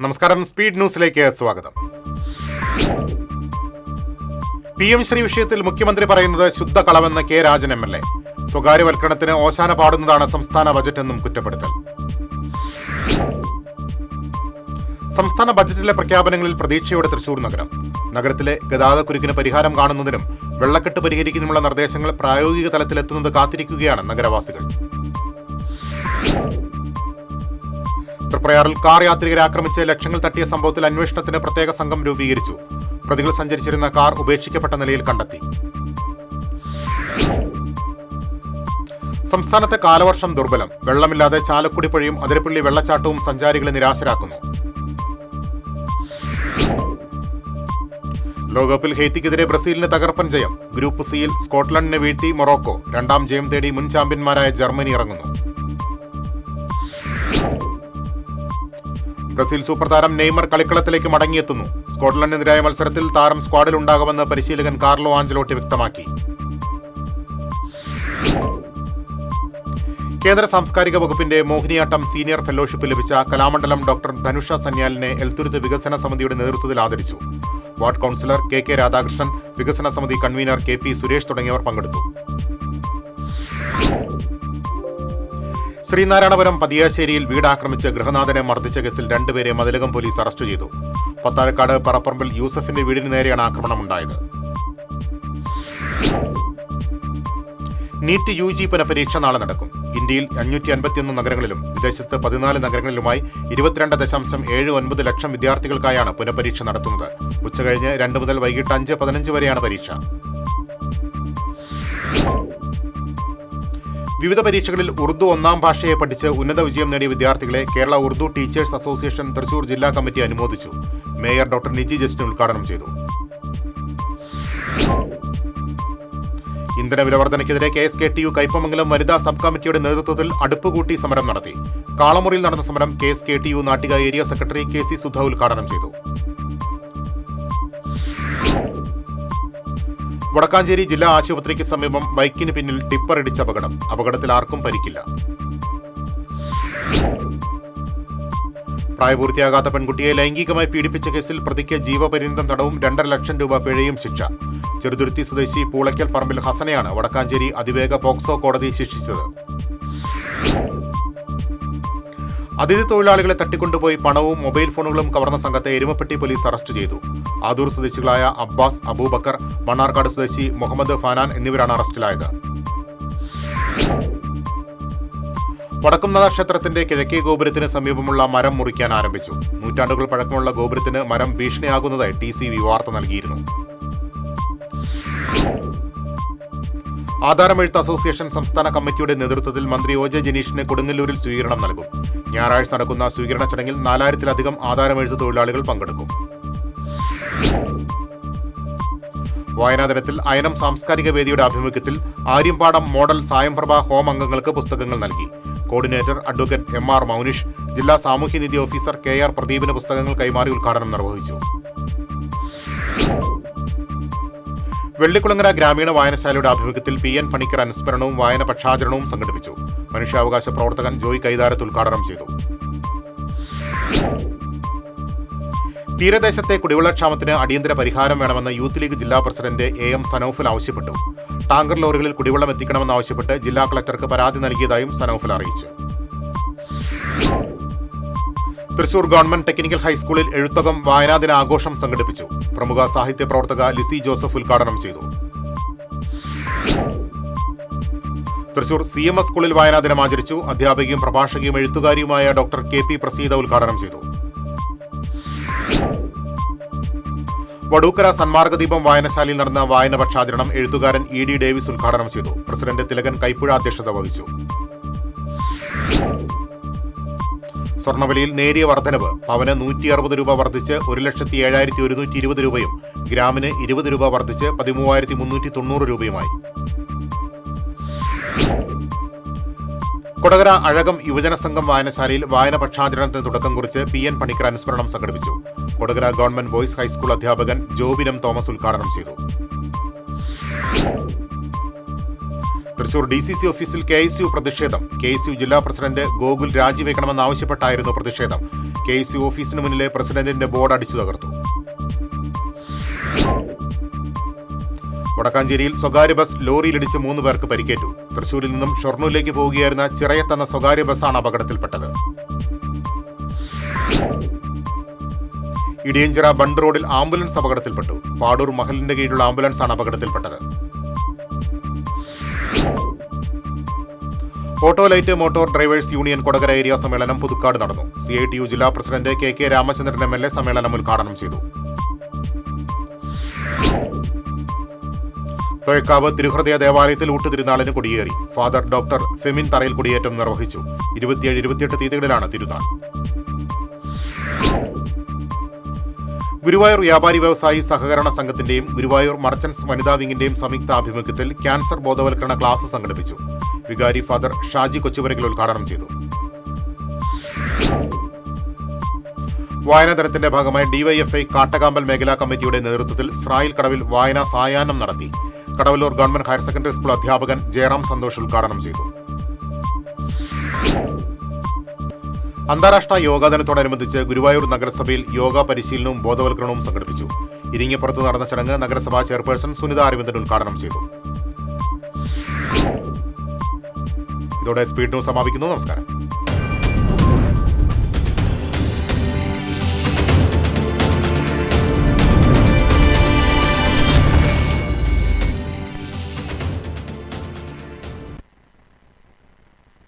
നമസ്കാരം, സ്പീഡ് ന്യൂസിലേക്ക് സ്വാഗതം. PM ശ്രീ വിഷയത്തിൽ മുഖ്യമന്ത്രി പറയുന്നത് ശുദ്ധ കളവെന്ന് കെ രാജൻ MLA. സ്വകാര്യവൽക്കരണത്തിന് ഓശാന പാടുന്നതാണ് സംസ്ഥാന ബജറ്റെന്നും കുറ്റപ്പെടുത്തൽ. സംസ്ഥാന ബജറ്റിലെ പ്രഖ്യാപനങ്ങളിൽ പ്രതീക്ഷയോടെ തൃശൂർ നഗരം. നഗരത്തിലെ ഗതാഗതക്കുരുക്കിന് പരിഹാരം കാണുന്നതിനും വെള്ളക്കെട്ട് പരിഹരിക്കുന്നതിനുള്ള നിർദ്ദേശങ്ങൾ പ്രായോഗിക തലത്തിലെത്തുന്നത് കാത്തിരിക്കുകയാണ് നഗരവാസികൾ. തൃപ്രയാറിൽ കാർ യാത്രികരെ ആക്രമിച്ച് ലക്ഷങ്ങൾ തട്ടിയ സംഭവത്തിൽ അന്വേഷണത്തിന് പ്രത്യേക സംഘം രൂപീകരിച്ചു. പ്രതികൾ സഞ്ചരിച്ചിരുന്ന കാർ ഉപേക്ഷിക്കപ്പെട്ട നിലയിൽ കണ്ടെത്തി. സംസ്ഥാനത്തെ കാലവർഷം ദുർബലം. വെള്ളമില്ലാതെ ചാലക്കുടി പുഴയും അതിരപ്പള്ളി വെള്ളച്ചാട്ടവും സഞ്ചാരികളെ നിരാശരാക്കുന്നു. ലോകകപ്പിൽ ഹെയ്ത്തിക്കെതിരെ ബ്രസീലിന് തകർപ്പൻ ജയം. ഗ്രൂപ്പ് സിയിൽ സ്കോട്ട്ലൻഡിനെ വീഴ്ത്തി മൊറോക്കോ. രണ്ടാം ജയം തേടി മുൻ ചാമ്പ്യന്മാരായ ജർമ്മനി ഇറങ്ങുന്നു. ബ്രസീൽ സൂപ്പർ താരം നെയ്മർ കളിക്കളത്തിലേക്ക് മടങ്ങിയെത്തുന്നു. സ്കോട്ട്ലൻഡിനെതിരായ മത്സരത്തിൽ താരം സ്ക്വാഡിൽ ഉണ്ടാകുമെന്ന് പരിശീലകൻ കാർലോ ആഞ്ചലോട്ടി വ്യക്തമാക്കി. കേന്ദ്ര സാംസ്കാരിക വകുപ്പിന്റെ മോഹിനിയാട്ടം സീനിയർ ഫെലോഷിപ്പ് ലഭിച്ച കലാമണ്ഡലം ഡോക്ടർ ധനുഷ സന്യാലിനെ എൽത്തുരുത്ത് വികസന സമിതിയുടെ നേതൃത്വത്തിൽ ആദരിച്ചു. വാർഡ് കൌൺസിലർ കെ രാധാകൃഷ്ണൻ, വികസന സമിതി കൺവീനർ KP സുരേഷ് തുടങ്ങിയവർ പങ്കെടുത്തു. ശ്രീനാരായണപുരം പതിയാശ്ശേരിയിൽ വീടാക്രമിച്ച് ഗൃഹനാഥനെ മർദ്ദിച്ച കേസിൽ രണ്ടുപേരെ മതിലകം പോലീസ് അറസ്റ്റ് ചെയ്തു. പത്താഴക്കാട് പറപ്പറമ്പിൽ യൂസഫിന്റെ വീടിന് നേരെയാണ് ആക്രമണമുണ്ടായത്. നീറ്റ് UG പുനഃപരീക്ഷ നാളെ നടക്കും. ഇന്ത്യയിൽ 551 നഗരങ്ങളിലും വിദേശത്ത് 14 നഗരങ്ങളിലുമായി 22.79 ലക്ഷം വിദ്യാർത്ഥികൾക്കായാണ് പുനഃപരീക്ഷ നടത്തുന്നത്. ഉച്ചകഴിഞ്ഞ് 2 മുതൽ വൈകിട്ട് 5:15 വരെയാണ് പരീക്ഷ. വിവിധ പരീക്ഷകളിൽ ഉറുദു 1ാം ഭാഷയെ പഠിച്ച് ഉന്നത വിജയം നേടിയ വിദ്യാർത്ഥികളെ കേരള ഉറുദു ടീച്ചേഴ്സ് അസോസിയേഷൻ തൃശൂർ ജില്ലാ കമ്മിറ്റി അനുമോദിച്ചു. മേയർ ഡോക്ടർ നിജി ജസ്റ്റിൻ ഉദ്ഘാടനം ചെയ്തു. ഇന്ധന വിലവർദ്ധനയ്ക്കെതിരെ KSKTU കയ്പമംഗലം വനിതാ സബ് കമ്മിറ്റിയുടെ നേതൃത്വത്തിൽ അടുപ്പുകൂട്ടി സമരം നടത്തി. കാളമുറിയിൽ നടന്ന സമരം KSKTU Nattika area secretary KC Sudha ഉദ്ഘാടനം ചെയ്തു. വടക്കാഞ്ചേരി ജില്ലാ ആശുപത്രിക്ക് സമീപം ബൈക്കിന് പിന്നിൽ ടിപ്പർ ഇടിച്ച അപകടം. അപകടത്തിൽ ആർക്കും പരിക്കില്ല. പ്രായപൂർത്തിയാകാത്ത പെൺകുട്ടിയെ ലൈംഗികമായി പീഡിപ്പിച്ച കേസിൽ പ്രതിക്ക് ജീവപര്യന്തം തടവും 2.5 ലക്ഷം രൂപ പിഴയും ശിക്ഷ. ചെറുതുരുത്തി സ്വദേശി പൂളയ്ക്കൽ പറമ്പിൽ ഹസനെയാണ് വടക്കാഞ്ചേരി അതിവേഗ പോക്സോ കോടതി ശിക്ഷിച്ചത്. അതിഥി തൊഴിലാളികളെ തട്ടിക്കൊണ്ടുപോയി പണവും മൊബൈൽ ഫോണുകളും കവർന്ന സംഘത്തെ എരുമപ്പെട്ടി പോലീസ് അറസ്റ്റ് ചെയ്തു. ആദൂർ സ്വദേശികളായ അബ്ബാസ്, അബൂബക്കർ, മണ്ണാർക്കാട് സ്വദേശി മുഹമ്മദ് ഫാനാൻ എന്നിവരാണ് അറസ്റ്റിലായത്. വടക്കുംനാഥ ക്ഷേത്രത്തിന്റെ കിഴക്കേ ഗോപുരത്തിന് സമീപമുള്ള മരം മുറിക്കാൻ ആരംഭിച്ചു. നൂറ്റാണ്ടുകൾ പഴക്കമുള്ള ഗോപുരത്തിന് മരം ഭീഷണിയാകുന്നതായി TCV വാർത്ത നൽകിയിരുന്നു. ആധാരമെഴുത്ത് അസോസിയേഷൻ സംസ്ഥാന കമ്മിറ്റിയുടെ നേതൃത്വത്തിൽ മന്ത്രി OJ ജനീഷിന് കൊടുങ്ങല്ലൂരിൽ സ്വീകരണം നൽകും. ഞായറാഴ്ച നടക്കുന്ന സ്വീകരണ ചടങ്ങിൽ 4000-ലധികം ആധാരമെഴുത്ത് തൊഴിലാളികൾ പങ്കെടുക്കും. വായനാ ദിനത്തിൽ അയനം സാംസ്കാരിക വേദിയുടെ ആഭിമുഖ്യത്തിൽ ആര്യമ്പാടം മോഡൽ സായംപ്രഭ ഹോം അംഗങ്ങൾക്ക് പുസ്തകങ്ങൾ നൽകി. കോർഡിനേറ്റർ അഡ്വക്കേറ്റ് MR മൗനിഷ്, ജില്ലാ സാമൂഹ്യനീതി ഓഫീസർ KR പ്രദീപിന് പുസ്തകങ്ങൾ കൈമാറി ഉദ്ഘാടനം നിർവഹിച്ചു. വെള്ളിക്കുളങ്ങര ഗ്രാമീണ വായനശാലയുടെ ആഭിമുഖ്യത്തിൽ PN പണിക്കർ അനുസ്മരണവും വായന പക്ഷാചരണവും സംഘടിപ്പിച്ചു. മനുഷ്യാവകാശ പ്രവർത്തകൻ ജോയ് കൈതാരത്ത് ഉദ്ഘാടനം ചെയ്തു. തീരദേശത്തെ കുടിവെള്ളക്ഷാമത്തിന് അടിയന്തര പരിഹാരം വേണമെന്ന് യൂത്ത് ലീഗ് ജില്ലാ പ്രസിഡന്റ് AM സനൌഫൽ ആവശ്യപ്പെട്ടു. ടാങ്കർ ലോറികളിൽ കുടിവെള്ളം എത്തിക്കണമെന്നാവശ്യപ്പെട്ട് ജില്ലാ കളക്ടർക്ക് പരാതി നൽകിയതായും സനൌഫൽ അറിയിച്ചു. തൃശൂർ ഗവൺമെന്റ് ടെക്നിക്കൽ ഹൈസ്കൂളിൽ എഴുത്തകം വായനാദിന ആഘോഷം സംഘടിപ്പിച്ചു. പ്രമുഖ സാഹിത്യ പ്രവർത്തക ലിസി ജോസഫ് ഉദ്ഘാടനം ചെയ്തു. തൃശൂർ CMS സ്കൂളിൽ വായനാദിനം ആചരിച്ചു. അധ്യാപികയും പ്രഭാഷകയും എഴുത്തുകാരിയുമായ ഡോക്ടർ KP പ്രസീത ഉദ്ഘാടനം ചെയ്തു. വടൂക്കര സന്മാർഗദീപം വായനശാലയിൽ നടന്ന വായന പക്ഷാചരണം എഴുത്തുകാരൻ ED ഡേവിസ് ഉദ്ഘാടനം ചെയ്തു. പ്രസിഡന്റ് തിലകൻ കൈപ്പുഴ അധ്യക്ഷത വഹിച്ചു. സ്വർണ്ണവിലയിൽ നേരിയ വർധനവ്. പവന് 160 രൂപ വർദ്ധിച്ച് 1,07,120 രൂപയും ഗ്രാമിന് 20 രൂപ വർദ്ധിച്ച് 13,390 രൂപയുമായി. കൊടകര അഴകം യുവജന സംഘം വായനശാലയിൽ വായന പക്ഷാചരണത്തിന് തുടക്കം കുറിച്ച് PN പണിക്കർ അനുസ്മരണം സംഘടിപ്പിച്ചു. കൊടകര ഗവൺമെന്റ് ബോയ്സ് ഹൈസ്കൂൾ അധ്യാപകൻ ജോബിനം തോമസ് ഉദ്ഘാടനം ചെയ്തു. തൃശൂർ DCC ഓഫീസിൽ KSU പ്രതിഷേധം. KSU ജില്ലാ പ്രസിഡന്റ് ഗോകുൽ രാജിവെക്കണമെന്നാവശ്യപ്പെട്ടായിരുന്നു പ്രതിഷേധം. KSU ഓഫീസിന് മുന്നിലെ പ്രസിഡന്റിന്റെ ബോർഡ് അടിച്ചു തകർത്തു. വടക്കാഞ്ചേരിയിൽ സ്വകാര്യ ബസ് ലോറിയിലിടിച്ച് 3 പേർക്ക് പരിക്കേറ്റു. തൃശൂരിൽ നിന്നും ഷൊർണൂരിലേക്ക് പോവുകയായിരുന്ന ചിറയത്തെന്ന സ്വകാര്യ ബസ്സാണ് അപകടത്തിൽപ്പെട്ടത്. ഇടിയഞ്ചിറ ബണ്ട് റോഡിൽ ആംബുലൻസ് അപകടത്തിൽപ്പെട്ടു. പാടൂർ മഹലിന്റെ കീഴിലുള്ള ആംബുലൻസാണ് അപകടത്തിൽപ്പെട്ടത്. Auto light motor drivers union Kodakara area സമ്മേളനം പുതുക്കാട് നടന്നു. CITU ജില്ലാ പ്രസിഡന്റ് KK രാമചന്ദ്രൻ MLA സമ്മേളനം ഉദ്ഘാടനം ചെയ്തു. തൊയക്കാവ് തിരുഹൃദയ ദേവാലയത്തിൽ ഊട്ടുതിരുനാളിന് കൊടിയേറി. ഫാദർ ഡോക്ടർ ഫെമിൻ തറയിൽ കൊടിയേറ്റം നിർവഹിച്ചു. 27-28 തീയതികളിലാണ് തിരുനാൾ. ഗുരുവായൂർ വ്യാപാരി വ്യവസായി സഹകരണ സംഘത്തിന്റെയും ഗുരുവായൂർ മർച്ചന്റ്സ് വനിതാ വിംഗിന്റെയും സംയുക്ത ആഭിമുഖ്യത്തിൽ ക്യാൻസർ ബോധവൽക്കരണ ക്ലാസ് സംഘടിപ്പിച്ചു. വികാരി ഫാദർ ഷാജി കൊച്ചുപുരയ്ക്കൽ ഉദ്ഘാടനം ചെയ്തു. വായനാ ദിനത്തിന്റെ ഭാഗമായി DYFI കാട്ടകാമ്പൽ മേഖലാ കമ്മിറ്റിയുടെ നേതൃത്വത്തിൽ സ്രായിൽ കടവിൽ വായനാ സായാഹ്നം നടത്തി. Kadavallur government higher secondary school അധ്യാപകൻ ജയറാം സന്തോഷ് ഉദ്ഘാടനം ചെയ്തു. അന്താരാഷ്ട്ര യോഗാ ദിനത്തോടനുബന്ധിച്ച് ഗുരുവായൂർ നഗരസഭയിൽ യോഗ പരിശീലനവും ബോധവൽക്കരണവും സംഘടിപ്പിച്ചു. ഇരിങ്ങപ്പുറത്ത് നടന്ന ചടങ്ങ് നഗരസഭാ ചെയർപേഴ്സൺ സുനിത അരവിന്ദൻ ഉദ്ഘാടനം ചെയ്തു. ഇതോടെ സ്പീഡ് ന്യൂസ് സമാപിക്കുന്നു. നമസ്കാരം.